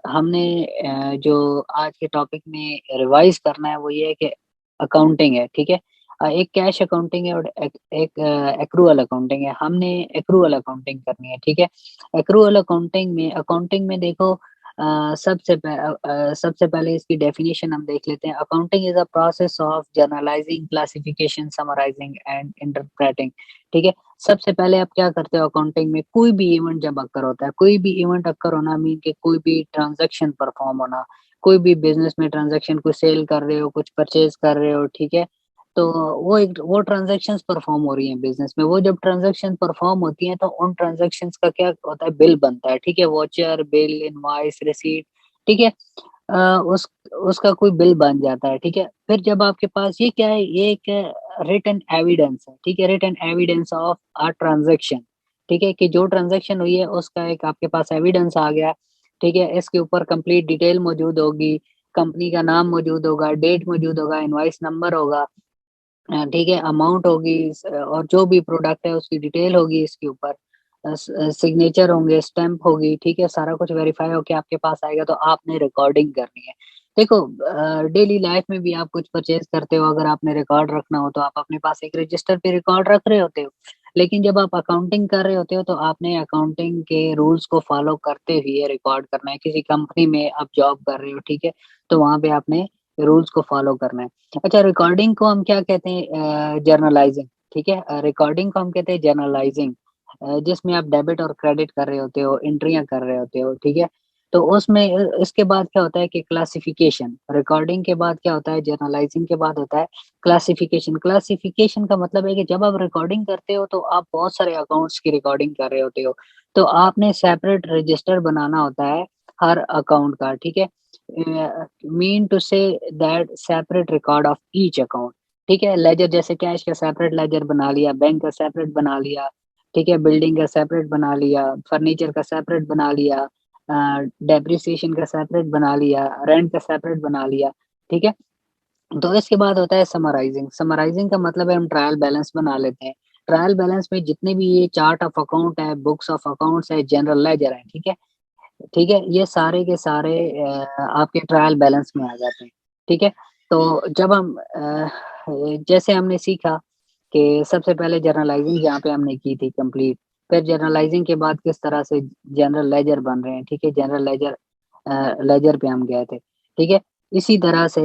हमने जो आज के टॉपिक में रिवाइज़ करना है वो ये है कि अकाउंटिंग है, ठीक है? एक कैश अकाउंटिंग है और एक एक्रूअल अकाउंटिंग है। हमने एक्रूअल अकाउंटिंग करनी है, ठीक है? एक्रूअल अकाउंटिंग में देखो सबसे पहले इसकी डेफिनिशन हम देख लेते हैं। Accounting is a process of journalising, classification, summarising and interpreting, ठीक है? सबसे पहले आप क्या करते हो अकाउंटिंग में कोई भी इवेंट जब अकर होता है, कोई भी इवेंट अकर होना मीन कि कोई भी ट्रांज़ैक्शन परफ़ॉर्म होना, कोई भी बिज़नेस में ट्रांज़ैक्शन कुछ सेल कर रहे हो, कुछ परचेज़ कर रहे हो, ठीक है? तो वो ट्रांज़ैक्शंस परफ़ॉर्म हो रही हैं बिज़नेस में, वो जब ट्रांज़ैक्शन परफ़ॉर्म होती हैं तो उन ट्रांज़ैक्शंस का क्या होता है बिल बनता है, ठीक है? वाउचर, बिल, इनवॉइस, रिसीट, ठीक है? अ, उस उसका कोई बिल बन जाता है, ठीक है? फिर जब आपके पास ये क्या है, ये एक रिटन एविडेंस है, ठीक है? Written evidence of a transaction, ठीक है? कि जो ट्रांज़ैक्शन हुई है उसका एक आपके पास एविडेंस आ गया, ठीक है? इसके ऊपर कंप्लीट डिटेल मौजूद होगी, कंपनी का नाम मौजूद होगा, डेट मौजूद होगा, इनवॉइस नंबर होगा, ठीक है, अमाउंट होगी और जो भी प्रोडक्ट है उसकी डिटेल होगी इसके ऊपर। सिग्नेचर होंगे, स्टैम्प होगी, ठीक है? सारा कुछ वेरीफ़ाई होके आपके पास आएगा तो आपने रिकॉर्डिंग करनी है। देखो डेली लाइफ़ में भी आप कुछ परचेज़ करते हो, अगर आपने रिकॉर्ड रखना हो तो आप अपने पास एक रजिस्टर पे रिकॉर्ड रख रहे होते हो। लेकिन जब आप अकाउंटिंग कर रहे होते हो तो आपने अकाउंटिंग के रूल्स को फ़ॉलो करते हुए रिकॉर्ड करना है। किसी कंपनी में आप जॉब कर रहे हो, ठीक है? तो वहाँ पे आपने रूल्स को फ़ॉलो करना है। अच्छा रिकॉर्डिंग को हम क्या कहते हैं जर्नलाइज़िंग, ठीक है? रिकॉर्डिंग को हम कहते हैं जर्नलाइज़िंग जिसमें आप डेबिट और क्रेडिट कर रहे होते हो, एंट्रियाँ कर रहे होते हो, ठीक है? तो उसमें इसके बाद क्या होता है कि क्लासिफ़िकेशन, रिकॉर्डिंग के बाद क्या होता है, जर्नलाइज़िंग के बाद होता है क्लासिफ़िकेशन। क्लासिफ़िकेशन का मतलब है कि जब आप रिकॉर्डिंग करते हो तो आप बहुत सारे अकाउंट्स की रिकॉर्डिंग कर रहे होते हो। तो आपने सेपरेट रजिस्टर बनाना होता है हर अकाउंट का, ठीक है? Mean to say that separate record of each account, ठीक है? लेजर जैसे कैश का सेपरेट लेजर बना लिया, बैंक का सेपरेट बना लिया, ठीक है? बिल्डिंग का सेपरेट बना लिया, फर्नीचर का सेपरेट बना लिया, डेप्रिसिएशन का सेपरेट बना लिया, रेंट का सेपरेट बना लिया, ठीक है? तो इसके बाद होता है समराइज़िंग, समराइज़िंग का मतलब है हम ट्रायल बैलेंस बना लेते हैं। ट्रायल बैलेंस में जितने भी ये चार्ट ऑफ अकाउंट है, बुक्स ऑफ अकाउंट्स है, जनरल लेजर है, ठीक है? ठीक है? ये सारे के सारे आपके ट्रायल बैलेंस में आ जाते हैं, ठीक है? तो जब हम जैसे हमने सीखा कि सबसे पहले जर्नलाइज़िंग यहाँ पे हमने की थी कंप्लीट, फिर जर्नलाइज़िंग के बाद किस तरह से जनरल लेजर बन रहे हैं, ठीक है? जनरल लेजर लेजर पे हम गए थे, ठीक है? इसी तरह से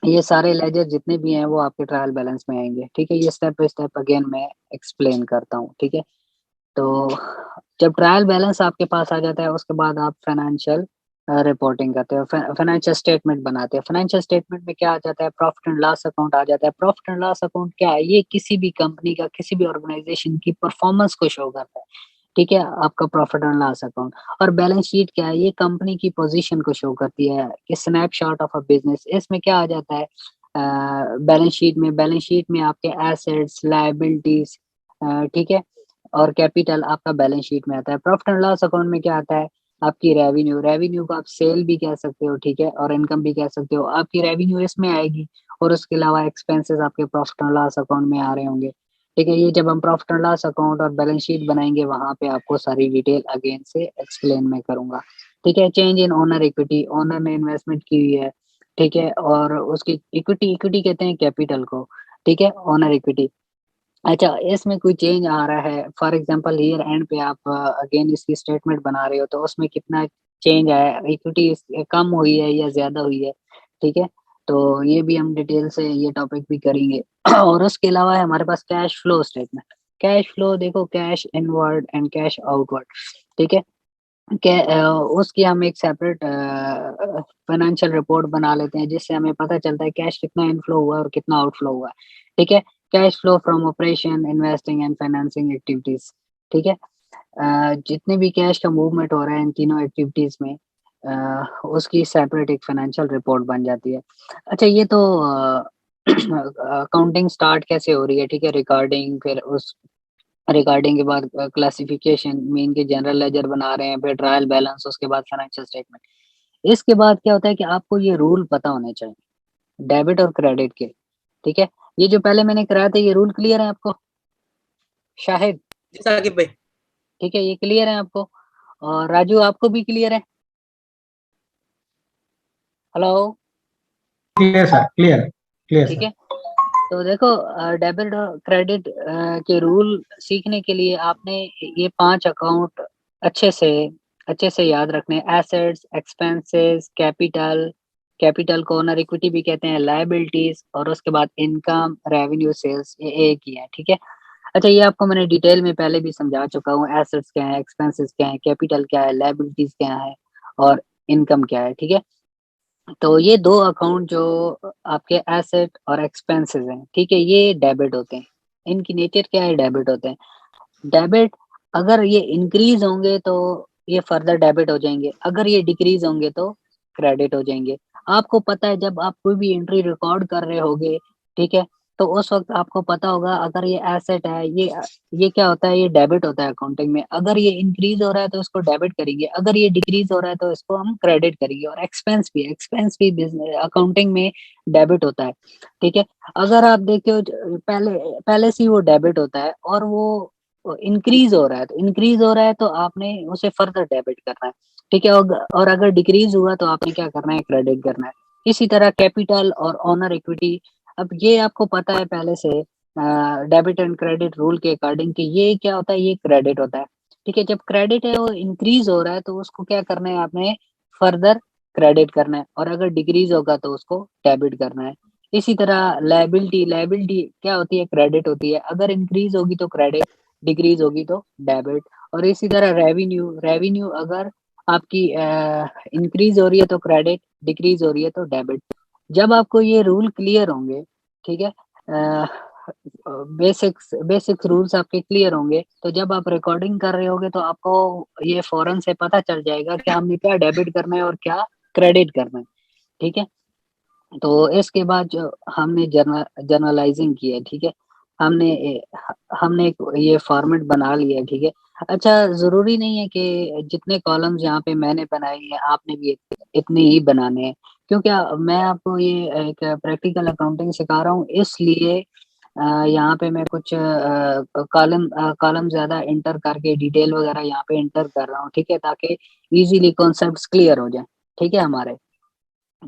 ये सारे लेजर जितने भी हैं वो आपके ट्रायल बैलेंस में आएँगे, ठीक है? ये स्टेप बाय स्टेप अगेन मैं एक्सप्लेन करता हूँ, ठीक है? तो जब ट्रायल बैलेंस आपके पास आ जाता है उसके बाद आप फाइनेंशियल रिपोर्टिंग करते हो, फाइनेंशियल स्टेटमेंट बनाते हो। फाइनेंशियल स्टेटमेंट में क्या आ जाता है प्रॉफिट एंड लॉस अकाउंट आ जाता है। प्रॉफिट एंड लॉस अकाउंट क्या है? ये किसी भी कंपनी का, किसी भी ऑर्गेनाइज़ेशन की परफॉर्मेंस को शो करता है, ठीक है? आपका प्रॉफिट एंड लॉस अकाउंट और बैलेंस शीट क्या है? ये कंपनी की पोज़ीशन को शो करती है कि स्नैपशॉट ऑफ अ बिज़नेस इसमें क्या आ जाता है बैलेंस शीट में आपके एसेट्स, लायबिलिटीज़ ठीक है? और कैपिटल आपका बैलेंस शीट में आता है। प्रॉफिट एंड लॉस अकाउंट में क्या आता है? आपकी रेवेन्यू, रेवेन्यू को आप सेल भी कह सकते हो, ठीक है? और इनकम भी कह सकते हो। आपकी रेवेन्यू इसमें आएगी और उसके अलावा एक्सपेंसेस आपके प्रॉफिट एंड लॉस अकाउंट में आ रहे होंगे, ठीक है? ये जब हम प्रॉफिट एंड लॉस अकाउंट और बैलेंस शीट बनाएँगे, वहाँ पे आपको सारी डिटेल अगेन से एक्सप्लेन मैं करूँगा, ठीक है? Change in owner equity, owner ने इन्वेस्टमेंट की हुई है, ठीक है? और उसकी इक्विटी इक्विटी कहते हैं कैपिटल को, ठीक है? Owner equity. अच्छा, इसमें कोई चेंज आ रहा है, फॉर एग्ज़ाम्पल ईयर एंड पे आप अगेन इसकी स्टेटमेंट बना रहे हो, तो उसमें कितना चेंज आया है, इक्विटी कम हुई है या ज़्यादा हुई है, ठीक है? तो ये भी हम डिटेल से ये टॉपिक भी करेंगे और उसके अलावा है हमारे पास cash flow statement. Cash flow देखो cash inward and cash outward, ठीक है? उसकी हम एक सेपरेट फाइनेंशियल रिपोर्ट बना लेते हैं, जिससे हमें पता चलता है कैश कितना इनफ्लो हुआ है और कितना आउटफ्लो हुआ है, ठीक है? Cash flow from operation, investing and financing activities, ठीक है? जितने भी कैश का मूवमेंट हो रहा है इन तीनों एक्टिविटीज़ में उसकी सेपरेट एक फाइनेंशियल रिपोर्ट बन जाती है। अच्छा ये तो अकाउंटिंग स्टार्ट कैसे हो रही है, ठीक है? रिकॉर्डिंग फिर उस रिगार्डिंग के बाद क्लासिफिकेशन मीन के जनरल लेजर बना रहे हैं, फिर ट्रायल बैलेंस, उसके बाद फाइनेंशियल स्टेटमेंट। इसके बाद क्या होता है कि आपको ये रूल पता होने चाहिए, डेबिट और क्रेडिट के, ठीक है? ये जो पहले मैंने कराया था ये रूल क्लियर है आपको? शाहिद, जी साकिब भाई। ठीक है, ये क्लियर है आपको? और राजू आपको भी क्लियर है? Hello. Clear sir, clear clear ठीक सर। है, तो देखो डेबिट और क्रेडिट के रूल सीखने के लिए आपने ये 5 अकाउंट अच्छे से अच्छे से याद रखने। एसेट्स, एक्सपेंसेस, कैपिटल, कैपिटल को ओनर इक्विटी भी कहते हैं, लायबिलिटीज, और उसके बाद इनकम, रेवेन्यू, सेल्स, ये एक ही है। ठीक है। अच्छा, ये आपको मैंने डिटेल में पहले भी समझा चुका हूँ। एसेट्स क्या है, एक्सपेंसेस क्या है, कैपिटल क्या है, लायबिलिटीज क्या है, और इनकम क्या है। ठीक है। तो ये 2 अकाउंट जो आपके एसेट और एक्सपेंसेस हैं, ठीक है, ये डेबिट होते हैं। इनकी नेचर क्या है, डेबिट होते हैं। डेबिट, अगर ये इंक्रीज होंगे तो ये फर्दर डेबिट हो जाएंगे, अगर ये डिक्रीज होंगे तो क्रेडिट हो जाएंगे। आपको पता है जब आप कोई भी एंट्री रिकॉर्ड कर रहे होगे, ठीक है, तो उस वक्त आपको पता होगा अगर ये एसेट है, ये क्या होता है, ये डेबिट होता है अकाउंटिंग में। अगर ये इंक्रीज हो रहा है तो इसको डेबिट करेंगे, अगर ये डिक्रीज हो रहा है तो इसको हम क्रेडिट करेंगे। और एक्सपेंस भी अकाउंटिंग में डेबिट होता है। ठीक है। अगर आप देखते हो पहले पहले से ही वो डेबिट होता है, और वो इंक्रीज हो रहा है, तो इंक्रीज हो रहा है तो आपने उसे फर्दर डेबिट करना है। ठीक है। और अगर डिक्रीज हुआ तो आपने क्या करना है, क्रेडिट करना है। इसी तरह कैपिटल और ऑनर इक्विटी, अब ये आपको पता है पहले से डेबिट एंड क्रेडिट रूल के अकॉर्डिंग कि ये क्या होता है, ये क्रेडिट होता है। ठीक है। जब क्रेडिट है वो इंक्रीज हो रहा है तो उसको क्या करना है आपने, फर्दर क्रेडिट करना है, और अगर डिक्रीज होगा तो उसको डेबिट करना है। इसी तरह लायबिलिटी, लायबिलिटी क्या होती है, क्रेडिट होती है, अगर इंक्रीज होगी तो क्रेडिट, डिक्रीज होगी तो डेबिट। और इसी तरह रेवेन्यू, रेवेन्यू अगर आपकी इंक्रीज हो रही है तो क्रेडिट, डिक्रीज हो रही है तो डेबिट। जब आपको ये रूल क्लियर होंगे, ठीक है, बेसिक्स बेसिक्स रूल्स आपके क्लियर होंगे, तो जब आप रिकॉर्डिंग कर रहे होगे तो आपको ये फौरन से पता चल जाएगा कि हमने क्या डेबिट करना है और क्या क्रेडिट करना है। ठीक है। तो इसके बाद जो हमने जर्नलाइजिंग की है, ठीक है, हमने हमने एक ये फॉर्मेट बना लिया है। ठीक है। अच्छा, जरूरी नहीं है कि जितने कॉलम्स यहाँ पे मैंने बनाए हैं आपने भी इतने ही बनाने हैं, क्योंकि मैं आपको ये एक प्रैक्टिकल अकाउंटिंग सिखा रहा हूँ, इसलिए यहाँ पे मैं कुछ कॉलम ज्यादा इंटर करके डिटेल वगैरह यहाँ पे इंटर कर रहा हूँ। ठीक है, ताकि इजीली कॉन्सेप्ट्स क्लियर हो जाए। ठीक है हमारे।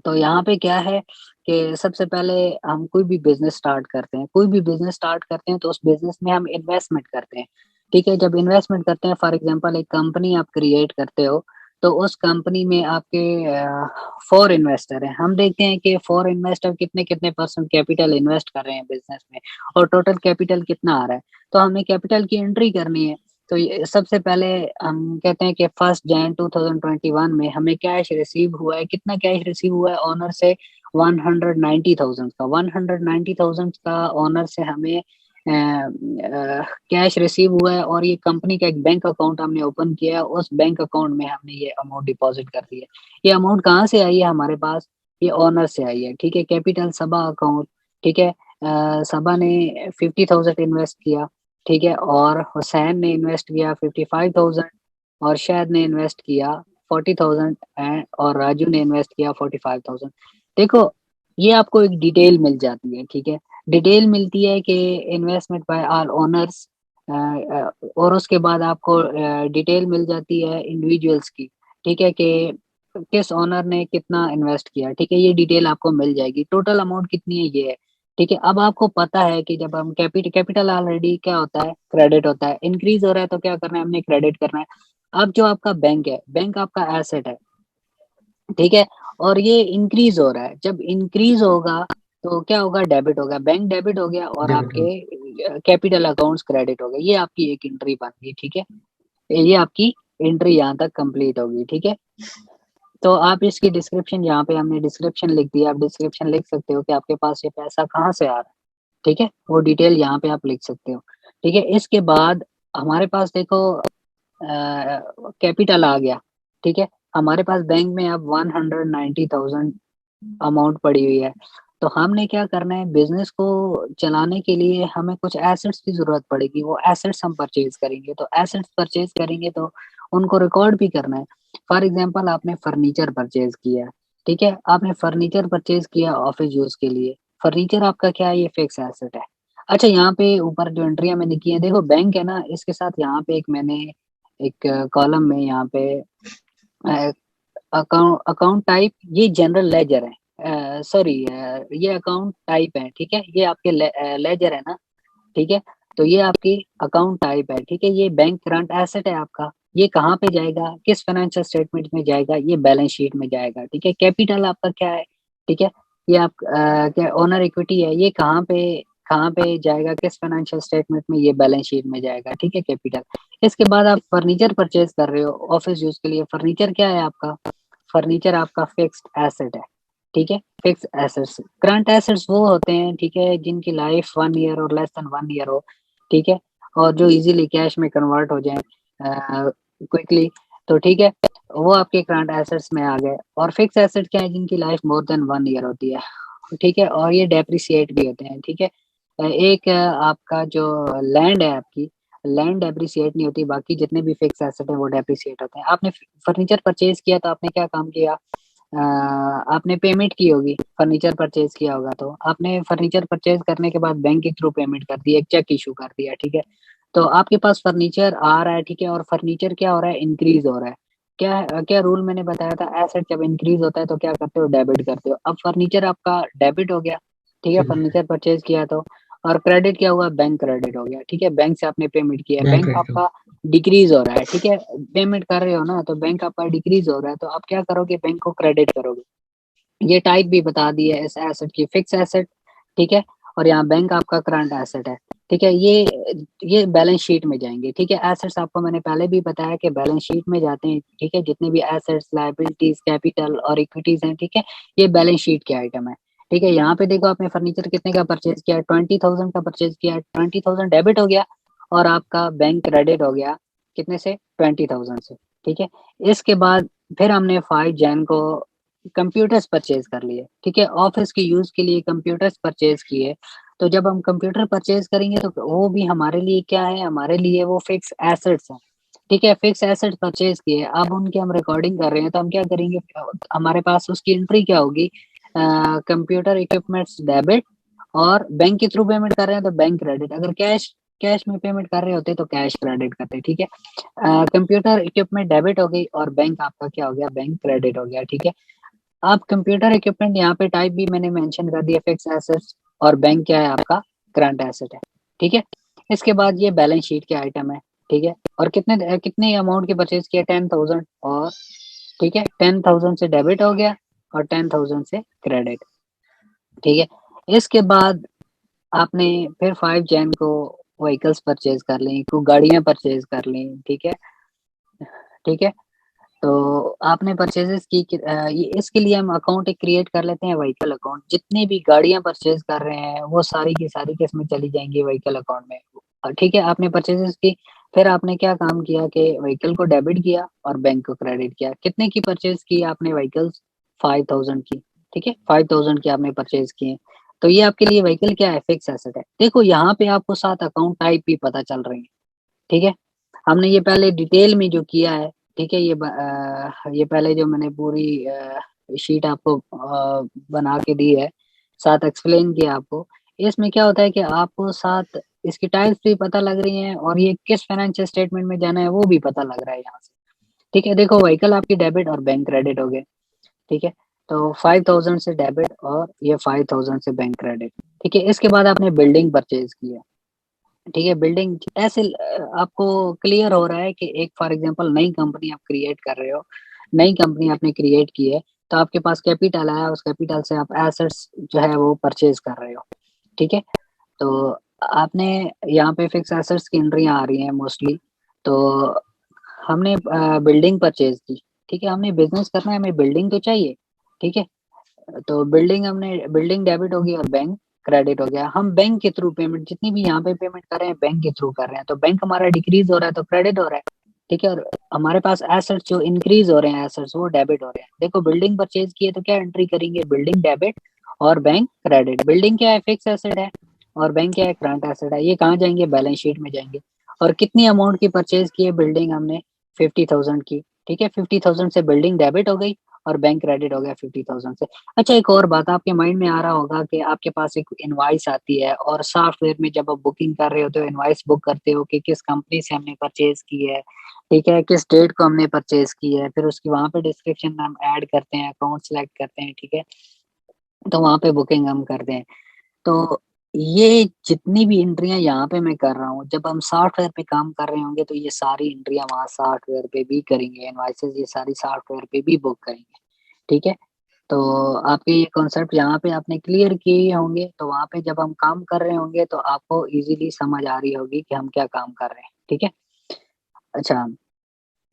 तो यहाँ पे क्या है कि सबसे पहले हम कोई भी बिजनेस स्टार्ट करते हैं, कोई भी बिजनेस स्टार्ट करते हैं तो उस बिजनेस में हम इन्वेस्टमेंट करते हैं। ठीक है। जब इन्वेस्टमेंट करते हैं, फॉर एग्जांपल एक कंपनी आप क्रिएट करते हो, तो उस कंपनी में आपके 4 इन्वेस्टर हैं। हम देखते हैं कि 4 इन्वेस्टर कितने कितने परसेंट कैपिटल इन्वेस्ट कर रहे हैं बिजनेस में, और टोटल कैपिटल कितना आ रहा है। तो हमें कैपिटल की एंट्री करनी है। तो ये सबसे पहले हम कहते हैं कि 1 जनवरी 2021 में हमें कैश रिसीव हुआ है। कितना कैश रिसीव हुआ है ऑनर से, 190,000 का। 190,000 का ऑनर से हमें कैश रिसीव हुआ है, और ये कंपनी का एक बैंक अकाउंट हमने ओपन किया है, उस बैंक अकाउंट में हमने ये अमाउंट डिपॉजिट कर दी है। ये अमाउंट कहाँ से आई है हमारे पास, ये ऑनर से आई है। ठीक है। कैपिटल सबा अकाउंट, ठीक है, सबा ने 50,000 इन्वेस्ट किया। ठीक है। और हुसैन ने इन्वेस्ट किया 55,000, और शायद ने इन्वेस्ट किया 40,000, एंड और राजू ने इन्वेस्ट किया 45,000। देखो, ये आपको एक डिटेल मिल जाती है। ठीक है। डिटेल मिलती है कि इन्वेस्टमेंट बाय ऑल ओनर्स, और उसके बाद आपको डिटेल मिल जाती है इंडिविजुअल्स की। ठीक है, कि किस ओनर ने कितना इन्वेस्ट किया। ठीक है, ये डिटेल आपको मिल जाएगी, टोटल अमाउंट कितनी है ये है। ठीक है। अब आपको पता है कि जब हम कैपिटल ऑलरेडी क्या होता है, क्रेडिट होता है। इंक्रीज हो रहा है तो क्या करना है, हमने क्रेडिट करना है। अब जो आपका बैंक है, बैंक आपका एसेट है। ठीक है। और ये इंक्रीज हो रहा है, जब इंक्रीज होगा तो क्या होगा, डेबिट होगा, बैंक डेबिट हो गया, और डेबिट हो। आपके कैपिटल अकाउंट्स क्रेडिट हो गए। ये आपकी एक एंट्री बन गई। ठीक है। ये आपकी एंट्री यहाँ तक कंप्लीट होगी। ठीक है। तो आप इसकी डिस्क्रिप्शन, यहाँ पे हमने डिस्क्रिप्शन लिख दिया, आप डिस्क्रिप्शन लिख सकते हो कि आपके पास ये पैसा कहाँ से आ रहा है। ठीक है, वो डिटेल यहाँ पे आप लिख सकते हो। ठीक है। इसके बाद हमारे पास देखो कैपिटल आ गया। ठीक है। हमारे पास बैंक में अब 190,000 अमाउंट पड़ी हुई है। तो हमने क्या करना है, बिजनेस को चलाने के लिए हमें कुछ एसेट्स की जरूरत पड़ेगी। वो एसेट्स हम परचेज करेंगे, तो एसेट्स परचेज करेंगे तो उनको रिकॉर्ड भी करना है। फॉर एग्जाम्पल आपने फर्नीचर परचेज किया। ठीक है, आपने फर्नीचर परचेज किया ऑफिस यूज के लिए। फर्नीचर आपका क्या है, ये फिक्स एसेट है। अच्छा, यहाँ पे ऊपर जो एंट्रियां मैंने की है, देखो बैंक है ना, इसके साथ यहाँ पे एक मैंने एक कॉलम में यहाँ पे अकाउंट टाइप ये जनरल लेजर है, सॉरी ये अकाउंट टाइप है, ठीक है, ये आपके लेजर है ना, ठीक है। तो ये आपकी अकाउंट टाइप है, ठीक है, ये बैंक करंट एसेट है आपका। ये कहाँ पे जाएगा, किस फाइनेंशियल स्टेटमेंट में जाएगा, ये बैलेंस शीट में जाएगा, ठीक है। कैपिटल आपका क्या है, ठीक है, ये आप क्या ओनर इक्विटी है, ये कहाँ पे जाएगा, किस फाइनेंशियल स्टेटमेंट में, ये बैलेंस शीट में जाएगा, ठीक है, कैपिटल। इसके बाद आप फर्नीचर परचेज कर रहे हो ऑफिस यूज के लिए, फर्नीचर क्या है आपका, फर्नीचर आपका फिक्स्ड एसेट है, ठीक है। फिक्स एसेट्स, करंट एसेट्स वो होते हैं, ठीक है, जिनकी लाइफ 1 ईयर और लेस देन 1 ईयर हो, ठीक है, और जो इजीली कैश में कन्वर्ट हो जाए क्विकली, तो ठीक है, वो आपके करंट एसेट्स में आ गए। और फिक्स एसेट क्या है, जिनकी लाइफ मोर देन 1 ईयर होती है, ठीक है, और ये डेप्रिसिएट भी होते हैं, ठीक है। एक आपका जो लैंड है आपकी, लैंड डेप्रिसिएट नहीं होती, बाकी जितने भी फिक्स एसेट है वो डेप्रिसिएट होते हैं। आपने फर्नीचर परचेज किया तो आपने क्या काम किया, आपने पेमेंट की होगी, फर्नीचर परचेज किया होगा तो आपने फर्नीचर परचेज करने के बाद बैंक के थ्रू पेमेंट कर दी, एक चेक इशू कर दिया, ठीक है। तो आपके पास फर्नीचर आ रहा है, ठीक है, और फर्नीचर क्या हो रहा है, इंक्रीज हो रहा है। क्या क्या रूल मैंने बताया था, एसेट जब इंक्रीज होता है तो क्या करते हो, डेबिट करते हो। अब फर्नीचर आपका डेबिट हो गया, ठीक है, फर्नीचर परचेज किया तो, और क्रेडिट क्या हुआ, बैंक क्रेडिट हो गया, ठीक है, बैंक से आपने पेमेंट किया, बैंक बैंक क्रेडिट। आपका डिक्रीज हो रहा है, ठीक है, पेमेंट कर रहे हो ना, तो बैंक आपका डिक्रीज हो रहा है, तो आप क्या करोगे, बैंक को क्रेडिट करोगे। ये टाइप भी बता दी है इस एसेट की, फिक्स एसेट, ठीक है, और यहाँ बैंक आपका करंट एसेट है, ठीक है। ये बैलेंस शीट में जाएंगे, ठीक है। एसेट्स आपको मैंने पहले भी बताया कि बैलेंस शीट में जाते हैं, ठीक है, जितने भी एसेट्स, लायबिलिटीज, कैपिटल और इक्विटीज हैं, ठीक है, ये बैलेंस शीट के आइटम है, ठीक है। यहाँ पे देखो आपने फर्नीचर कितने का परचेज किया, 20,000 का परचेज किया, 20,000 डेबिट हो गया, और आपका बैंक क्रेडिट हो गया कितने से, 20,000 से, ठीक है। इसके बाद फिर हमने 5 जैन को कंप्यूटर्स परचेज कर लिए, ठीक है, ऑफिस के यूज के लिए कंप्यूटर्स परचेज किए। तो जब हम कंप्यूटर परचेज करेंगे तो वो भी हमारे लिए क्या है, हमारे लिए वो फिक्स एसेट्स हैं, ठीक है। फिक्स एसेट्स परचेज किए, अब उनकी हम रिकॉर्डिंग कर रहे हैं, तो हम क्या करेंगे, हमारे पास उसकी एंट्री क्या होगी, कंप्यूटर इक्विपमेंट्स डेबिट, और बैंक के थ्रू पेमेंट कर रहे हैं तो बैंक क्रेडिट, अगर कैश कैश में पेमेंट कर रहे होते तो कैश क्रेडिट करते, ठीक है। कंप्यूटर इक्विपमेंट डेबिट हो गई और बैंक आपका क्या हो गया, बैंक क्रेडिट हो गया, ठीक है। आप कंप्यूटर इक्विपमेंट यहाँ पे टाइप भी मैंने मेंशन कर दिया, फिक्स एसेट्स, और बैंक क्या है आपका, करंट एसेट है, ठीक है। इसके बाद ये बैलेंस शीट के आइटम है, ठीक है, और कितने कितने अमाउंट के परचेज किया, 10,000, और ठीक है, 10,000 से डेबिट हो गया और 10,000 से क्रेडिट, ठीक है। इसके बाद आपने फिर 5 जैन को व्हीकल्स परचेज कर ली, को गाड़ियां परचेज कर ली, ठीक है, ठीक है। तो आपने परचेजेस की ये इसके लिए हम अकाउंट एक क्रिएट कर लेते हैं, व्हीकल अकाउंट। जितनी भी गाड़ियां परचेज कर रहे हैं वो सारी की सारी किस में चली जाएंगी, व्हीकल अकाउंट में, ठीक है। आपने परचेजेस की, फिर आपने क्या काम किया कि व्हीकल को डेबिट किया और बैंक को क्रेडिट किया। कितने की परचेज की आपने व्हीकल्स, 5,000 की, ठीक है, 5,000 की आपने परचेज किए। तो ये आपके लिए व्हीकल क्या है, फिक्स एसेट है। देखो यहाँ पे आपको 7 अकाउंट टाइप भी पता चल रही है, ठीक है। हमने ये पहले डिटेल में जो किया है, ठीक है, ये पहले जो मैंने पूरी शीट आपको बना के दी है, साथ एक्सप्लेन किया आपको। इसमें क्या होता है कि आपको साथ इसकी टाइप्स भी पता लग रही हैं, और ये किस फाइनेंशियल स्टेटमेंट में जाना है वो भी पता लग रहा है यहाँ से, ठीक है। देखो व्हीकल आपकी डेबिट और बैंक क्रेडिट हो गए, ठीक है। तो 5,000 से डेबिट और ये 5,000 से बैंक क्रेडिट, ठीक है। इसके बाद आपने बिल्डिंग परचेज की है, ठीक है। बिल्डिंग ऐसे आपको क्लियर हो रहा है कि एक फॉर एग्जांपल नई कंपनी आप क्रिएट कर रहे हो, नई कंपनी आपने क्रिएट की है, तो आपके पास कैपिटल आया, उस कैपिटल से आप एसेट्स जो है वो परचेज कर रहे हो, ठीक है। तो आपने यहाँ पे फिक्स एसेट्स की एंट्रियां आ रही हैं मोस्टली। तो हमने बिल्डिंग परचेज की, ठीक है, हमने बिजनेस करना है, हमें बिल्डिंग तो चाहिए, ठीक है। तो बिल्डिंग डेबिट होगी और बैंक क्रेडिट हो गया। हम बैंक के थ्रू पेमेंट, जितनी भी यहाँ पे पेमेंट कर रहे हैं बैंक के थ्रू कर रहे हैं, तो बैंक हमारा डिक्रीज हो रहा है तो क्रेडिट हो रहा है, ठीक है। और हमारे पास एसेट्स जो इंक्रीज हो रहे हैं, एसेट्स वो डेबिट हो रहे हैं। देखो बिल्डिंग परचेज की है तो क्या एंट्री करेंगे, बिल्डिंग डेबिट और बैंक क्रेडिट। बिल्डिंग क्या है, फिक्स एसेट है, और बैंक क्या है, करंट एसेट है। ये कहाँ जाएंगे, बैलेंस शीट में जाएंगे। और कितनी अमाउंट की परचेज की है बिल्डिंग हमने, 50,000 की, ठीक है। 50,000 से बिल्डिंग डेबिट हो गई और बैंक क्रेडिट हो गया 50,000 से। अच्छा, एक और बात आपके माइंड में आ रहा होगा कि आपके पास एक इनवॉइस आती है और सॉफ्टवेयर में जब आप बुकिंग कर रहे हो तो इनवॉइस बुक करते हो कि किस कंपनी से हमने परचेज़ की है, ठीक है? किस डेट को हमने परचेज़ की है, फिर उसकी वहाँ पे डिस्क्रिप्शन में हम ऐड करते हैं, अकाउंट सेलेक्ट करते हैं, ठीक है? तो वहाँ पे बुकिंग हम करते हैं। तो ये जितनी भी एंट्रियाँ यहाँ पे मैं कर रहा हूँ, जब हम सॉफ्टवेयर पे काम कर रहे होंगे तो ये सारी एंट्रियाँ वहाँ सॉफ्टवेयर पे भी करेंगे, इनवॉइसेज़ ये सारी सॉफ्टवेयर पे भी बुक करेंगे, ठीक है? तो आपके ये कॉन्सेप्ट यहाँ पे आपने क्लियर किए ही होंगे, तो वहाँ पे जब हम काम कर रहे होंगे तो आपको ईज़िली समझ आ रही होगी कि हम क्या काम कर रहे हैं, ठीक है? अच्छा,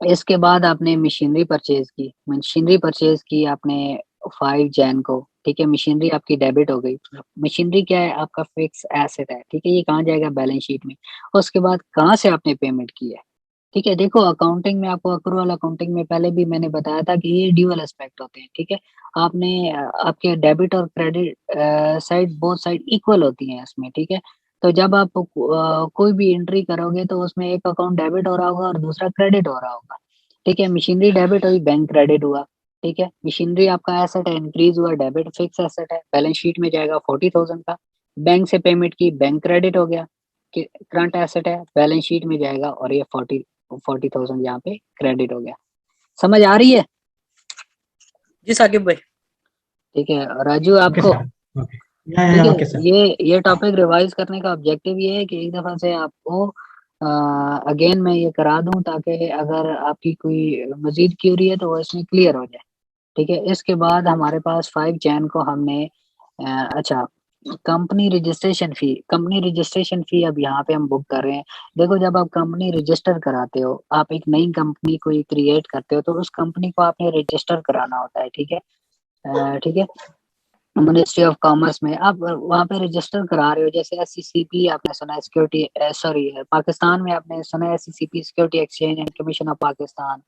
इसके बाद आपने मशीनरी परचेज़ की, मशीनरी परचेज़ की आपने 5 जैन को, ठीक है? मशीनरी आपकी डेबिट हो गई। मशीनरी क्या है? आपका फिक्स एसेट है, ठीक है? ये कहाँ जाएगा? बैलेंस शीट में। उसके बाद कहाँ से आपने पेमेंट की है? ठीक है? देखो अकाउंटिंग में आपको अक्रूवल अकाउंटिंग में पहले भी मैंने बताया था कि ये ड्यूअल एस्पेक्ट होते हैं, ठीक है? आपने आपके डेबिट और credit side both side equal होती हैं इसमें, ठीक है? तो जब आप कोई भी एंट्री करोगे तो उसमें एक अकाउंट डेबिट हो रहा होगा और दूसरा क्रेडिट हो रहा होगा, ठीक है? मशीनरी डेबिट हुई, बैंक क्रेडिट हुआ, ठीक है? मशीनरी आपका एसेट है, इंक्रीज़ हुआ, डेबिट फिक्स एसेट है, बैलेंस शीट में जाएगा 40,000 का। बैंक से पेमेंट की, बैंक क्रेडिट हो गया, कि करंट एसेट है, बैलेंस शीट में जाएगा और ये 40,000 यहाँ पे क्रेडिट हो गया। समझ आ रही है? जी साकिब भाई। ठीक है, राजू ओके आपको सर। ओके। ठीक है, ओके सर। ये टॉपिक रिवाइज़ करने का ऑब्जेक्टिव ये है कि एक दफ़ा से आपको अगेन मैं ये करा दूँ ताकि अगर आपकी कोई मज़ीद क्वेरी है तो वो इसमें क्लियर हो जाए, ठीक है? इसके बाद हमारे पास 5 जैन को हमने अच्छा कंपनी रजिस्ट्रेशन फ़ी अब यहाँ पे हम बुक कर रहे हैं। देखो जब आप कंपनी रजिस्टर कराते हो, आप एक नई कंपनी कोई क्रिएट करते हो तो उस कंपनी को आपने रजिस्टर कराना होता है, ठीक है? ठीक है? मिनिस्ट्री ऑफ कॉमर्स में आप वहाँ पे रजिस्टर करा रहे हो, जैसे एससीसीपी आपने सुना है सॉरी पाकिस्तान में आपने सुना है SCCP security exchange and commission of Pakistan.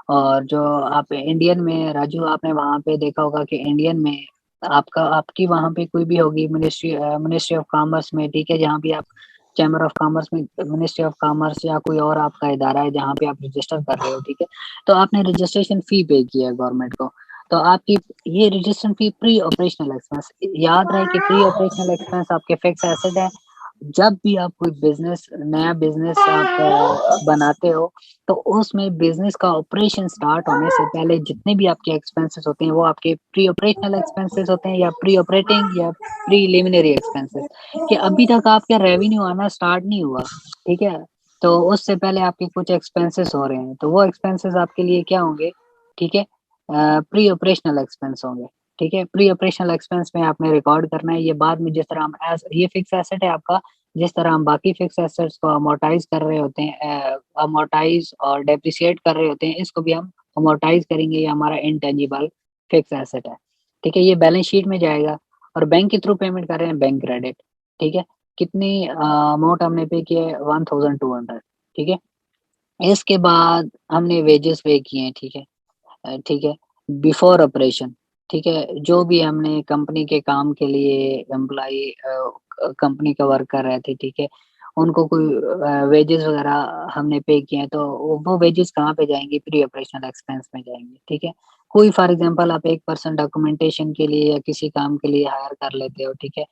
और जो आप इंडियन में राजू आपने वहाँ पे देखा होगा कि इंडियन में आपकी वहाँ पे कोई भी होगी मिनिस्ट्री ऑफ कॉमर्स में, ठीक है? जहाँ भी आप चैम्बर ऑफ कॉमर्स में मिनिस्ट्री ऑफ कॉमर्स या कोई और आपका इदारा है जहाँ पे आप रजिस्टर कर रहे हो, ठीक है? तो आपने रजिस्ट्रेशन फी पे किया है गवर्नमेंट को, तो आपकी ये registration fee pre operational expense, याद रहे कि प्री ऑपरेशनल एक्सपेंस आपके फिक्स एसेट है। जब भी आप कोई नया बिज़नेस आप बनाते हो, तो उसमें बिज़नेस का ऑपरेशन स्टार्ट होने से पहले जितने भी आपके एक्सपेंसेस होते हैं, वो आपके प्री ऑपरेशनल एक्सपेंसेस होते हैं या प्री ऑपरेटिंग या प्रीलिमिनरी एक्सपेंसेस, कि अभी तक आपका रेवेन्यू आना स्टार्ट नहीं हुआ, ठीक है? तो उससे पहले आपके कुछ एक्सपेंसेस हो रहे हैं, तो वो एक्सपेंसेस आपके लिए क्या होंगे, ठीक है? प्री ऑपरेशनल एक्सपेंस होंगे, ठीक है? प्री ऑपरेशनल एक्सपेंस में आपने रिकॉर्ड करना है, ये बाद में जिस तरह हम एस ये फिक्स एसेट है आपका, जिस तरह हम बाकी फिक्स एसेट्स को अमोर्टाइज़ कर रहे होते हैं अमोर्टाइज़ और डेप्रिशिएट कर रहे होते हैं, इसको भी हम अमोर्टाइज़ करेंगे, ये हमारा इंटेंजिबल फिक्स एसेट है, ठीक है? ये बैलेंस शीट में जाएगा और बैंक के थ्रू पेमेंट कर रहे हैं, बैंक क्रेडिट, ठीक है? कितनी अमाउंट हमने पे किया है 1200, ठीक है? इसके बाद हमने वेजेस पे किए हैं, ठीक है? ठीक है? बिफोर ऑपरेशन, ठीक है? जो भी हमने कंपनी के काम के लिए एम्प्लॉयी कंपनी का वर्क कर रहे थे, ठीक है? उनको कोई वेजेस वगैरह हमने पे किए हैं, तो वो वेजेस कहाँ पे जाएँगे? प्री ऑपरेशनल एक्सपेंस में जाएँगे, ठीक है? कोई फॉर एग्ज़ाम्पल आप एक पर्सन डॉक्यूमेंटेशन के लिए या किसी काम के लिए हायर कर लेते हो, ठीक है?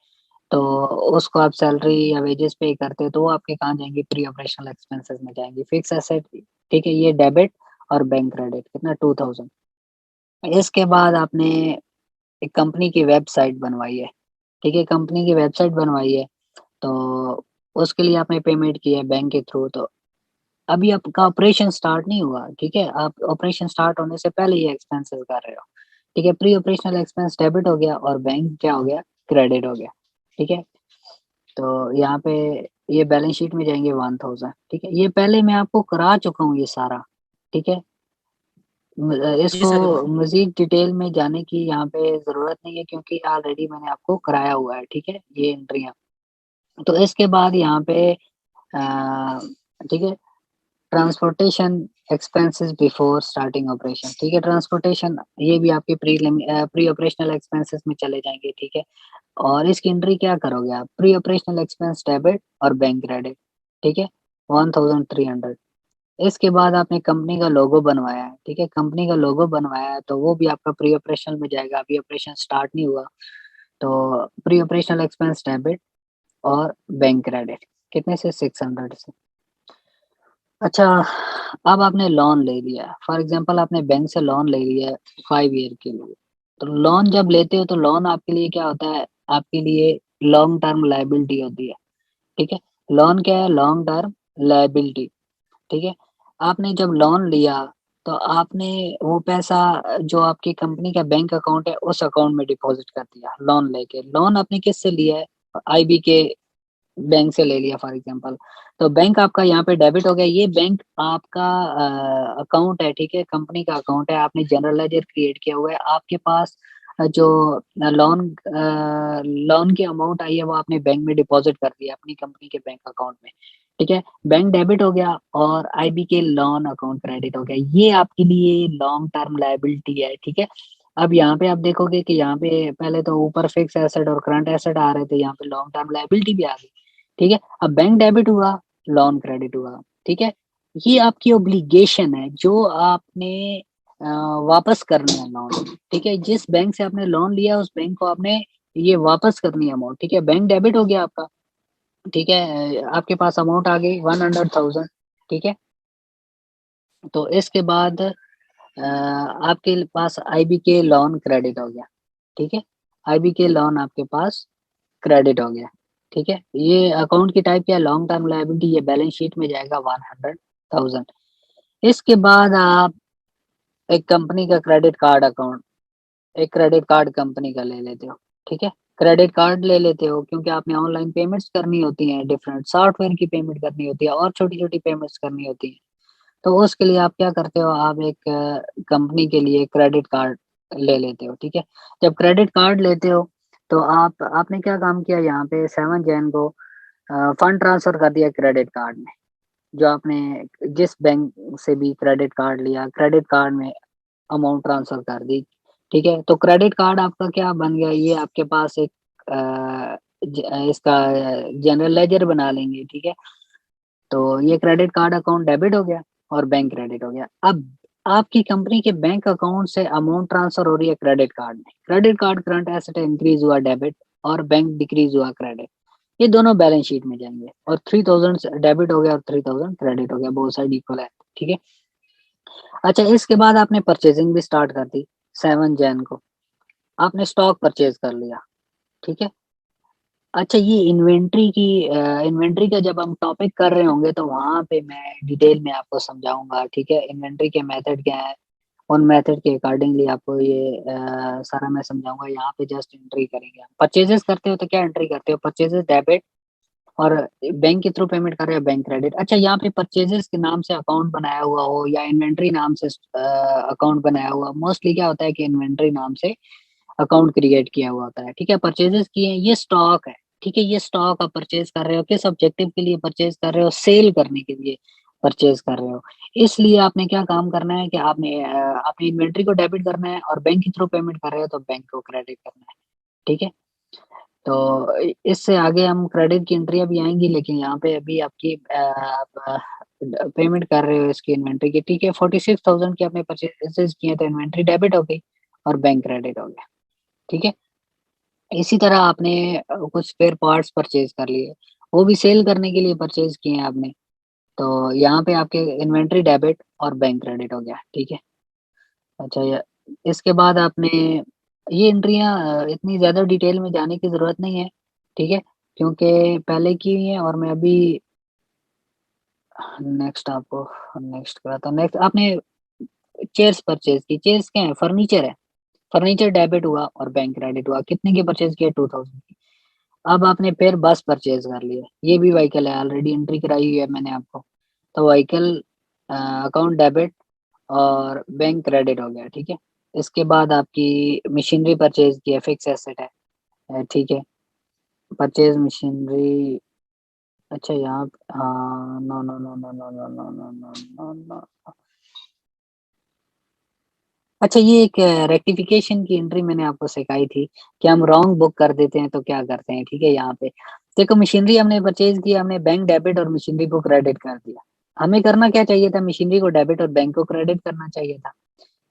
तो उसको आप सैलरी या वेजेस पे करते हो, तो वो आपके कहाँ जाएँगे? प्री ऑपरेशनल एक्सपेंसेस में जाएँगे। फिक्स एसेट, ठीक है? ये डेबिट और बैंक क्रेडिट कितना 2000। इसके बाद आपने एक कंपनी की वेबसाइट बनवाई है, ठीक है? कंपनी की वेबसाइट बनवाई है, तो उसके लिए आपने पेमेंट की है बैंक के थ्रू, तो अभी आपका ऑपरेशन स्टार्ट नहीं हुआ, ठीक है? आप ऑपरेशन स्टार्ट होने से पहले ये एक्सपेंसेस कर रहे हो, ठीक है? प्री ऑपरेशनल एक्सपेंस डेबिट हो गया और बैंक क्या हो गया? क्रेडिट हो गया, ठीक है? तो यहाँ पे ये बैलेंस शीट में जाएँगे 1000, ठीक है? ये पहले मैं आपको करा चुका हूँ ये सारा, ठीक है? जी इसको साकिब भाई। मज़ीद डिटेल में जाने की यहाँ पे ज़रूरत नहीं है क्योंकि ऑलरेडी मैंने आपको कराया हुआ है, ठीक है? ये एंट्रियाँ। तो इसके बाद यहाँ पे ठीक है, transportation expenses before starting operation, ठीक है? ट्रांसपोर्टेशन ये भी आपके प्री ऑपरेशनल एक्सपेंसेस में चले जाएँगे, ठीक है? और इसकी एंट्री क्या करोगे आप? प्री ऑपरेशनल एक्सपेंस डेबिट और बैंक क्रेडिट, ठीक है? 1300, इसके बाद आपने कंपनी का लोगो बनवाया है, ठीक है, कंपनी का लोगो बनवाया है तो वो भी आपका प्री ऑपरेशनल में जाएगा, अभी ऑपरेशन स्टार्ट नहीं हुआ, तो प्री ऑपरेशनल एक्सपेंस डेबिट और बैंक क्रेडिट कितने से 600 से। अच्छा, अब आपने लोन ले लिया, फॉर एग्जांपल आपने बैंक से लोन ले लिया है 5 ईयर के लिए, तो लोन जब लेते हो तो लोन आपके लिए क्या होता है, आपके लिए लॉन्ग टर्म लायबिलिटी होती है, ठीक है। लोन क्या है, लॉन्ग टर्म लायबिलिटी, ठीक है। आपने जब लोन लिया तो आपने वो पैसा जो आपकी कंपनी का बैंक अकाउंट है उस अकाउंट में डिपॉजिट कर दिया लोन लेके। लोन आपने किससे लिया है, आईबी के बैंक से ले लिया फॉर एग्जांपल, तो बैंक आपका यहाँ पे डेबिट हो गया, ये बैंक आपका अकाउंट है, ठीक है, कंपनी का अकाउंट है, आपने जनरल लेजर क्रिएट किया हुआ है, आपके पास जो लोन लोन की अमाउंट आई है वो आपने बैंक में डिपॉजिट कर दिया अपनी कंपनी के बैंक अकाउंट में, ठीक है, बैंक डेबिट हो गया और आईबी के लोन अकाउंट क्रेडिट हो गया, ये आपके लिए लॉन्ग टर्म लायबिलिटी है, ठीक है। अब यहाँ पे आप देखोगे कि यहाँ पे पहले तो ऊपर फिक्स एसेट और करंट एसेट आ रहे थे, यहाँ पे लॉन्ग टर्म लायबिलिटी भी आ गई, ठीक है। अब बैंक डेबिट हुआ, लोन क्रेडिट हुआ, ठीक है। ये आपकी ओब्लिगेशन है जो आपने अ, वापस करना है लोन, ठीक है, जिस बैंक से आपने लोन लिया उस बैंक को आपने ये वापस करनी है अमाउंट, ठीक है, बैंक डेबिट हो गया आपका, ठीक है, आपके पास अमाउंट आ गई 100,000, ठीक है। तो इसके बाद आपके पास आईबी के लोन क्रेडिट हो गया, ठीक है, आईबी के लोन आपके पास क्रेडिट हो गया, ठीक है। ये अकाउंट की टाइप क्या है, लॉन्ग टर्म लायबिलिटी, ये बैलेंस शीट में जाएगा 100,000। इसके बाद आप एक कंपनी का क्रेडिट कार्ड अकाउंट, एक क्रेडिट कार्ड कंपनी का ले लेते हो, ठीक है, क्रेडिट कार्ड ले लेते हो क्योंकि आपने ऑनलाइन पेमेंट्स करनी होती हैं, डिफरेंट सॉफ्टवेयर की पेमेंट करनी होती है और छोटी छोटी पेमेंट्स करनी होती है, तो उसके लिए आप क्या करते हो, आप एक कंपनी के लिए क्रेडिट कार्ड ले लेते हो, ठीक है। जब क्रेडिट कार्ड लेते हो तो आपने क्या काम किया, यहाँ पे 7 जैन को फंड ट्रांसफर कर दिया क्रेडिट कार्ड में, जो आपने जिस बैंक से भी क्रेडिट कार्ड लिया क्रेडिट कार्ड में अमाउंट ट्रांसफर कर दी, ठीक है। तो क्रेडिट कार्ड आपका क्या बन गया, ये आपके पास एक इसका जनरल लेजर बना लेंगे, ठीक है। तो ये क्रेडिट कार्ड अकाउंट डेबिट हो गया और बैंक क्रेडिट हो गया। अब आपकी कंपनी के बैंक अकाउंट से अमाउंट ट्रांसफर हो रही है क्रेडिट कार्ड में, credit card current asset increase हुआ डेबिट और बैंक डिक्रीज हुआ क्रेडिट, ये दोनों बैलेंस शीट में जाएंगे और 3,000 डेबिट हो गया और 3,000 क्रेडिट हो गया, बोथ साइड इक्वल है, ठीक है। अच्छा, इसके बाद आपने परचेजिंग भी स्टार्ट कर दी, 7 जैन को आपने स्टॉक परचेज कर लिया, ठीक है। अच्छा, ये इन्वेंट्री का जब हम टॉपिक कर रहे होंगे तो वहां पे मैं डिटेल में आपको समझाऊंगा, ठीक है, इन्वेंट्री के मेथड क्या है, उन मेथड के अकॉर्डिंगली आपको ये सारा मैं समझाऊंगा, यहाँ पे जस्ट एंट्री करेंगे। परचेजेस करते हो तो क्या एंट्री करते हो, परचेजेस डेबिट और बैंक के थ्रू पेमेंट कर रहे हो बैंक क्रेडिट। अच्छा, यहाँ पे परचेजेस के नाम से अकाउंट बनाया हुआ हो या इन्वेंट्री नाम से अकाउंट बनाया हुआ, मोस्टली क्या होता है कि इन्वेंट्री नाम से अकाउंट क्रिएट किया हुआ होता है, ठीक है। परचेजेस किए, ये स्टॉक है, ठीक है, ये स्टॉक आप परचेज कर रहे हो, किस ऑब्जेक्टिव के लिए परचेज कर रहे हो, सेल करने के लिए परचेज कर रहे हो, इसलिए आपने क्या काम करना है कि आपने इन्वेंट्री को डेबिट करना है और बैंक के थ्रू पेमेंट कर रहे हो तो बैंक को क्रेडिट करना है, ठीक है। तो इससे आगे हम क्रेडिट की एंट्री अभी आएंगी, लेकिन यहाँ पे अभी आपकी आप पेमेंट कर रहे हो इसकी इन्वेंट्री की, ठीक है, 46,000 की आपने परचेजेस किए तो इन्वेंट्री डेबिट हो गई और बैंक क्रेडिट हो गया, ठीक है। इसी तरह आपने कुछ स्पेयर पार्ट्स परचेज कर लिए, वो भी सेल करने के लिए परचेज किए हैं आपने, तो यहाँ पे आपके इन्वेंट्री डेबिट और बैंक क्रेडिट हो गया, ठीक है। अच्छा, इसके बाद आपने ये एंट्रियां इतनी ज्यादा डिटेल में जाने की जरूरत नहीं है, ठीक है, क्योंकि पहले की हुई है और मैं अभी नेक्स्ट आपको नेक्स्ट कराता हूँ। नेक्स्ट आपने चेयर्स परचेज की, चेयर्स क्या है, फर्नीचर है, फर्नीचर डेबिट हुआ और बैंक क्रेडिट हुआ, कितने की परचेज किया, 2,000 की। अब आपने फिर बस परचेज कर लिया, ये भी व्हीकल है, ऑलरेडी एंट्री कराई हुई है मैंने आपको, तो व्हीकल अकाउंट डेबिट और बैंक क्रेडिट हो गया, ठीक है। इसके बाद आपकी मशीनरी परचेज की है, फिक्स एसेट है, ठीक है, परचेज मशीनरी। अच्छा, यहाँ हाँ, no no no no no no no no no no no. अच्छा, ये एक रेक्टिफिकेशन की एंट्री मैंने आपको सिखाई थी कि हम रॉन्ग बुक कर देते हैं तो क्या करते हैं, ठीक है। यहाँ पे देखो, मशीनरी हमने परचेज किया, हमने बैंक डेबिट और मशीनरी को क्रेडिट कर दिया, हमें करना क्या चाहिए था, मशीनरी को डेबिट और बैंक को क्रेडिट करना चाहिए था।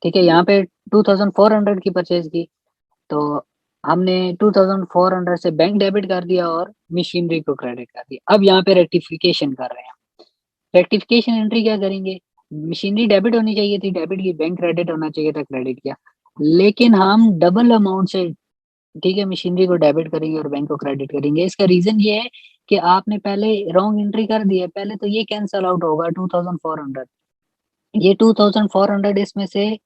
ठीक है, यहाँ पे 2400 की परचेज की, तो हमने 2400 से बैंक डेबिट कर दिया और मशीनरी को क्रेडिट कर दिया। अब यहाँ पे रेक्टिफिकेशन कर रहे हैं। रेक्टिफिकेशन एंट्री क्या करेंगे, मशीनरी डेबिट होनी चाहिए थी, डेबिट की, बैंक क्रेडिट होना चाहिए था, क्रेडिट किया, लेकिन हम डबल अमाउंट से, ठीक है, मशीनरी को डेबिट करेंगे और बैंक को क्रेडिट करेंगे। इसका रीजन ये है कि आपने पहले रॉन्ग एंट्री कर दी है। पहले तो ये कैंसल आउट होगा 2400, ये 2400 इसमें से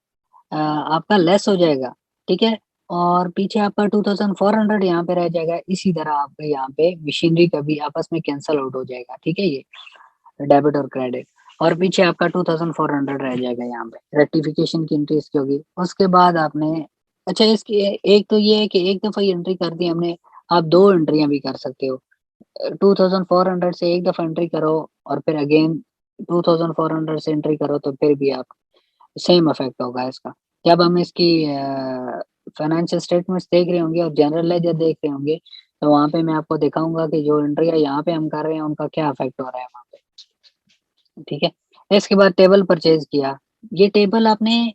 आपका लेस हो जाएगा। ठीक है, और पीछे आपका 2400 यहाँ पे रह जाएगा। इसी तरह आपका यहाँ पे मशीनरी का भी आपस में कैंसल आउट हो जाएगा। ठीक है, ये डेबिट और क्रेडिट, और पीछे आपका 2400 रह जाएगा। यहाँ पे रेक्टिफिकेशन की एंट्री इसकी होगी। उसके बाद आपने, अच्छा, इसकी एक तो ये है कि एक दफा ही एंट्री कर दी हमने, आप दो एंट्रियां भी कर सकते हो। 2400 से एक दफा एंट्री करो और फिर अगेन 2400 से एंट्री करो, तो फिर भी आप सेम इफेक्ट होगा इसका। जब हम इसकी फाइनेंशियल स्टेटमेंट्स देख रहे होंगे और जनरल लेजर देख रहे होंगे, तो वहां पे मैं आपको दिखाऊंगा कि जो एंट्री है यहाँ पे हम कर रहे हैं उनका क्या इफेक्ट हो रहा है वहां पे। ठीक है, इसके बाद टेबल परचेज किया। ये टेबल आपने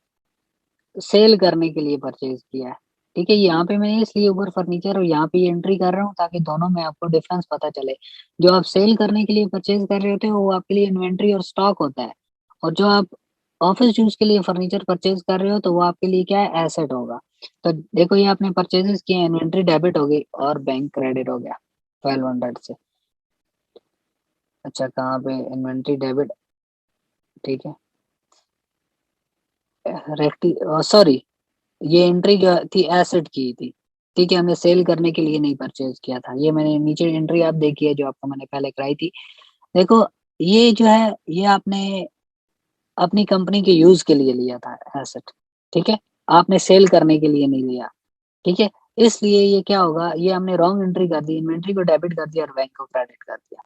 सेल करने के लिए परचेज किया है। ठीक है, यहाँ पे मैंने इसलिए ऊपर फर्नीचर और यहाँ पे ये एंट्री कर रहा हूँ ताकि दोनों में आपको डिफरेंस पता चले। जो आप सेल करने के लिए परचेज कर रहे होते हो वो आपके लिए इन्वेंट्री और स्टॉक होता है, और जो आप ऑफिस यूज के लिए फर्नीचर परचेज कर रहे हो तो वो आपके लिए क्या है, एसेट होगा। तो देखो, ये आपने परचेजेस किए, इन्वेंट्री डेबिट हो गई और बैंक क्रेडिट हो गया 1200 से। अच्छा, कहाँ पे इन्वेंट्री डेबिट, ठीक है, रेक्टी, सॉरी, ये एंट्री जो थी एसेट की थी। ठीक है, हमने सेल करने के लिए नहीं परचेज किया था। ये मैंने नीचे एंट्री आप देखी है जो आपको मैंने पहले कराई थी। देखो, ये जो है ये आपने अपनी कंपनी के यूज के लिए लिया था एसेट। ठीक है, आपने सेल करने के लिए नहीं लिया। ठीक है, इसलिए ये क्या होगा, ये हमने रॉन्ग एंट्री कर दी, इन्वेंट्री को डेबिट कर दिया और बैंक को क्रेडिट कर दिया।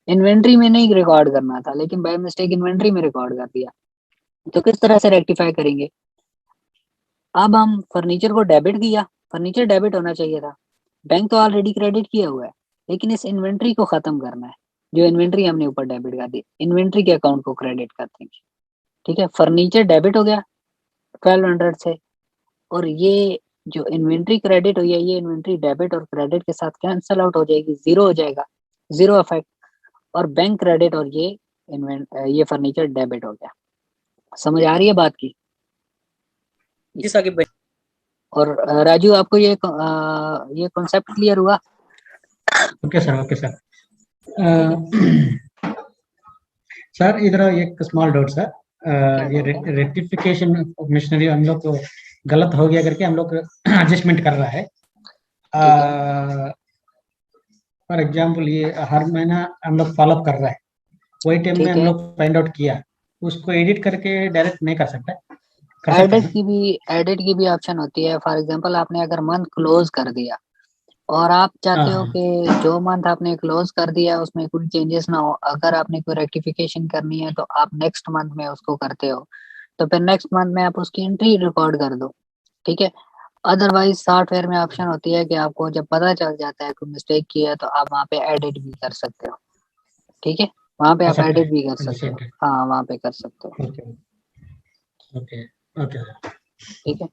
इन्वेंट्री में नहीं रिकॉर्ड करना था, लेकिन बाय मिस्टेक इन्वेंट्री में रिकॉर्ड कर दिया। तो किस तरह से रेक्टिफाई करेंगे, अब हम फर्नीचर को डेबिट किया, फर्नीचर डेबिट होना चाहिए था, बैंक तो ऑलरेडी क्रेडिट किया हुआ है, लेकिन इस इन्वेंट्री को खत्म करना है। जो इन्वेंट्री हमने ऊपर डेबिट कर दी, इन्वेंट्री के अकाउंट को क्रेडिट कर देंगे। ठीक है, फर्नीचर डेबिट हो गया 1200 से, और ये जो इन्वेंट्री क्रेडिट हुई है ये इन्वेंट्री डेबिट और क्रेडिट के साथ कैंसल आउट हो जाएगी, जीरो हो जाएगा, जीरो इफेक्ट। और बैंक क्रेडिट और ये फर्नीचर डेबिट हो गया। समझ आ रही है बात की? जी साकिब भाई। और राजू, आपको ये कॉन्सेप्ट क्लियर हुआ? Okay sir, okay sir. Sir इधर एक स्मॉल डाउट सर। ये क्या doubt है? रेक्टिफिकेशन मिशनरी हम लोग को गलत हो गया करके हम लोग एडजस्टमेंट कर रहा है। ठीक है, फॉर एग्जाम्पल ये हर महीना हम लोग फॉलोअप कर रहा है, वही टाइम में ठीक हम है। लोग फाइंड आउट किया, उसको एडिट करके डायरेक्ट नहीं कर सकता, कर सकते हैं ना? एडिट की भी ऑप्शन होती है। फॉर एग्जांपल, आपने अगर मंथ क्लोज कर दिया और आप हाँ चाहते हो हाँ। कि जो मंथ आपने क्लोज कर दिया उसमें कोई चेंजेस ना हो, अगर आपने कोई रेक्टिफिकेशन करनी है तो आप नेक्स्ट मंथ में उसको करते हो, तो फिर नेक्स्ट मंथ में आप उसकी एंट्री रिकॉर्ड कर दो। ठीक है, अदरवाइज सॉफ्टवेयर में ऑप्शन होती है कि आपको जब पता चल जाता है कोई मिस्टेक की है तो आप वहाँ पे एडिट भी कर सकते हो। ठीक है, वहाँ पे कर आप सकते एडिट हैं, भी कर at the सकते same हो। time. हाँ, वहाँ पे कर सकते हो। Okay okay okay sir. ठीक है,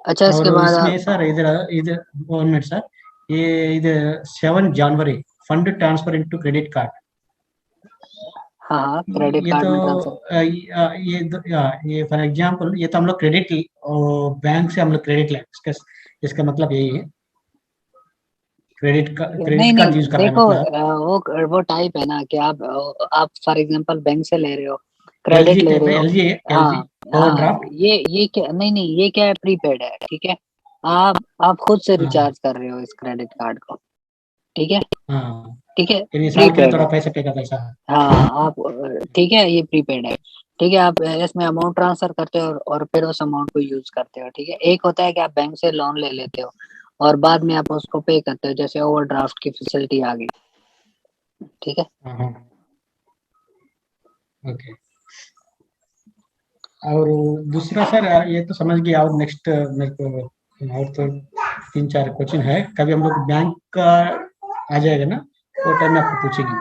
अच्छा, इसके और बाद इसमें आप, सर इधर इधर 1 मिनट सर, ये इधर 7 जनवरी fund transfer into credit card, हाँ हाँ, क्रेडिट ये कार्ड तो में ट्रांसफर। ये फॉर एग्जांपल ये तो हम लोग क्रेडिट बैंक से हम लोग क्रेडिट ले, इसका मतलब यही है, नहीं क्रेडिट कार्ड यूज नहीं, कर रहे हैं देखो, मतलब। वो टाइप है ना कि आप फॉर एग्जांपल बैंक से ले रहे हो, एल क्रेडिट जी ले टाइप रहे है, हो। एल जी हाँ हाँ, ओवरड्राफ्ट। ये क्या, नहीं, ये क्या है, प्रीपेड है। ठीक है, आप खुद से हाँ रिचार्ज कर रहे हो इस क्रेडिट कार्ड को। ठीक है, हाँ, ठीक है, यानी साल के लिए प्रीपेड थोड़ा है। पैसे पे करता है ऐसा। हाँ, आप, ठीक है, ये प्रीपेड है। ठीक है, आप इसमें अमाउंट ट्रांसफर करते हो और फिर उस अमाउंट को यूज करते हो। ठीक है, एक होता है कि आप बैंक से लोन ले लेते हो और बाद में आप उसको पे करते हो, जैसे ओवरड्राफ्ट की फैसिलिटी आ गई। ठीक है, हाँ हाँ, ओके। और दूसरा सर ये तो समझ गया, और नेक्स्ट मेरे को और तो 3 4 क्वेश्चन है, कभी हम लोग बैंक का आ जाएगा ना, वो टाइम में आपको पूछेंगे।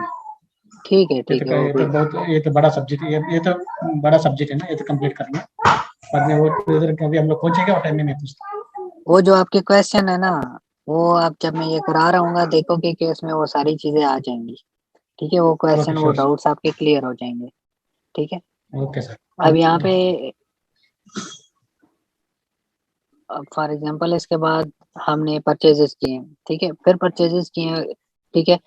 ठीक है ये ठीक तो है, वो ये भी तो बहुत ये तो बड़ा सब्जेक्ट ये तो बड़ा सब्जेक्ट है ना, ये तो कंप्लीट करेंगे। बाद में वो इधर कभी हम लोग पहुंचेंगे और टाइम में मैं पूछता वो जो आपके क्वेश्चन है ना, वो आप जब मैं ये करा रहा हूँ देखोगे कि उसमें वो सारी चीजें आ जाएंगी। ठीक है, वो हूँ। ओके क्वेश्चन वो श्योर। डाउट्स आपके क्लियर हो जाएंगे। ठीक है। Okay sir. अब यहाँ थैंक पे यू। फॉर एग्जांपल इसके बाद हमने परचेजेस किए, ठीक है, फिर परचेजेस किए, ठीक है,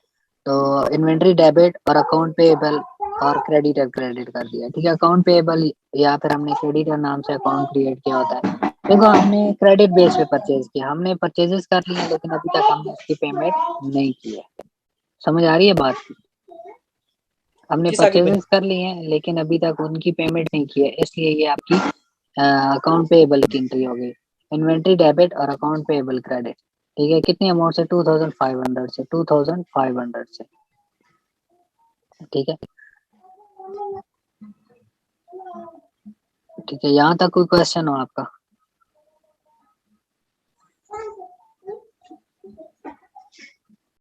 तो इन्वेंट्री डेबिट और अकाउंट पेएबल और क्रेडिटर क्रेडिट कर दिया। ठीक है, अकाउंट पेएबल या फिर हमने क्रेडिटर नाम से अकाउंट क्रिएट किया होता है। देखो हमने क्रेडिट बेस पे परचेज किया, हमने परचेजेस कर लिए लेकिन अभी तक हमने उसकी पेमेंट नहीं की है। समझ आ रही है बात? हमने किस आगे परचेजेस कर लिए हैं लेकिन अभी तक उनकी पेमेंट नहीं की है, इसलिए ये आपकी अकाउंट पेएबल की एंट्री हो गई। इन्वेंट्री डेबिट और अकाउंट पेएबल क्रेडिट। ठीक है, कितनी अमाउंट से? 2500 से, 2500 से। ठीक है, ठीक है, यहाँ तक कोई क्वेश्चन हो आपका?